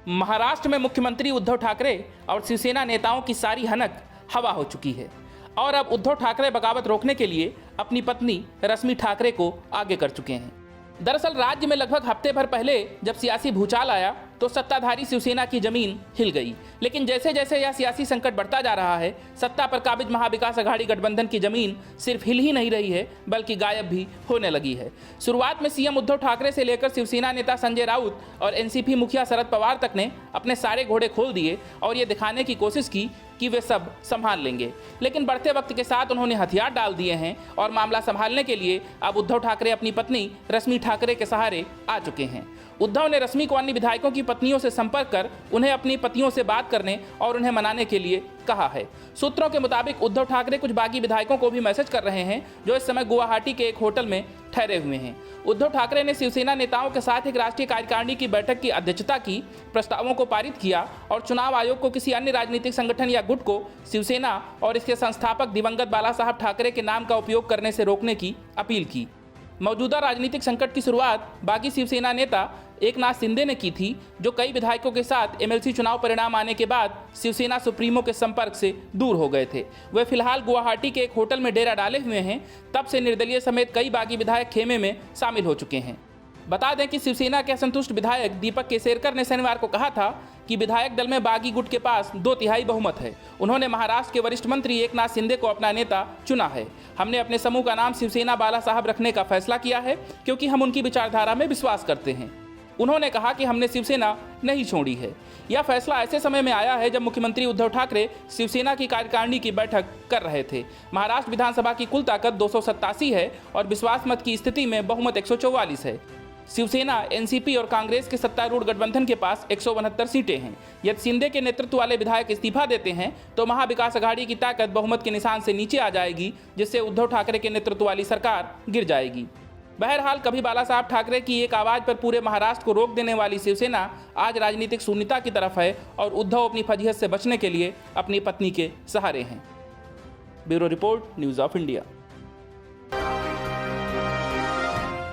महाराष्ट्र में मुख्यमंत्री उद्धव ठाकरे और शिवसेना नेताओं की सारी हनक हवा हो चुकी है और अब उद्धव ठाकरे बगावत रोकने के लिए अपनी पत्नी रश्मि ठाकरे को आगे कर चुके हैं। दरअसल राज्य में लगभग हफ्ते भर पहले जब सियासी भूचाल आया तो सत्ताधारी शिवसेना की जमीन हिल गई, लेकिन जैसे जैसे यह सियासी संकट बढ़ता जा रहा है, सत्ता पर काबिज महाविकास अघाड़ी गठबंधन की जमीन सिर्फ हिल ही नहीं रही है बल्कि गायब भी होने लगी है। शुरुआत में सीएम उद्धव ठाकरे से लेकर शिवसेना नेता संजय राउत और एनसीपी मुखिया शरद पवार तक ने अपने सारे घोड़े खोल दिए और ये दिखाने की कोशिश की कि वे सब संभाल लेंगे, लेकिन बढ़ते वक्त के साथ उन्होंने हथियार डाल दिए हैं और मामला संभालने के लिए अब उद्धव ठाकरे अपनी पत्नी रश्मि ठाकरे के सहारे आ चुके हैं। उद्धव ने रश्मि को अन्य विधायकों की पत्नियों से संपर्क कर उन्हें अपनी पतियों से बात करने और उन्हें मनाने के लिए कहा है। सूत्रों के मुताबिक उद्धव ठाकरे कुछ बागी विधायकों को भी मैसेज कर रहे हैं जो इस समय गुवाहाटी के एक होटल में ठहरे हुए हैं। उद्धव ठाकरे ने शिवसेना नेताओं के साथ एक राष्ट्रीय कार्यकारिणी की बैठक की अध्यक्षता की, प्रस्तावों को पारित किया और चुनाव आयोग को किसी अन्य राजनीतिक संगठन या गुट को शिवसेना और इसके संस्थापक दिवंगत बाला साहब ठाकरे के नाम का उपयोग करने से रोकने की अपील की। मौजूदा राजनीतिक संकट की शुरुआत बागी शिवसेना नेता एकनाथ शिंदे ने की थी, जो कई विधायकों के साथ एमएलसी चुनाव परिणाम आने के बाद शिवसेना सुप्रीमो के संपर्क से दूर हो गए थे। वे फिलहाल गुवाहाटी के एक होटल में डेरा डाले हुए हैं। तब से निर्दलीय समेत कई बागी विधायक खेमे में शामिल हो चुके हैं। बता दें कि शिवसेना के असंतुष्ट विधायक दीपक केसरकर ने शनिवार को कहा था कि विधायक दल में बागी गुट के पास 2/3 बहुमत है। उन्होंने महाराष्ट्र के वरिष्ठ मंत्री एकनाथ शिंदे को अपना नेता चुना है। हमने अपने समूह का नाम शिवसेना बाला साहब रखने का फैसला किया है क्योंकि हम उनकी विचारधारा में विश्वास करते हैं। उन्होंने कहा कि हमने शिवसेना नहीं छोड़ी है। यह फैसला ऐसे समय में आया है जब मुख्यमंत्री उद्धव ठाकरे शिवसेना की कार्यकारिणी की बैठक कर रहे थे। महाराष्ट्र विधानसभा की कुल ताकत 287 है और विश्वास मत की स्थिति में बहुमत 144 है। शिवसेना, एनसीपी और कांग्रेस के सत्तारूढ़ गठबंधन के पास 169 सीटें हैं। यदि शिंदे के नेतृत्व वाले विधायक इस्तीफा देते हैं तो महाविकास अघाड़ी की ताकत बहुमत के निशान से नीचे आ जाएगी, जिससे उद्धव ठाकरे के नेतृत्व वाली सरकार गिर जाएगी। बहरहाल कभी बाला साहब ठाकरे की एक आवाज पर पूरे महाराष्ट्र को रोक देने वाली शिवसेना आज राजनीतिक शून्यता की तरफ है और उद्धव अपनी फजीहत से बचने के लिए अपनी पत्नी के सहारे हैं। Bureau report, news of India.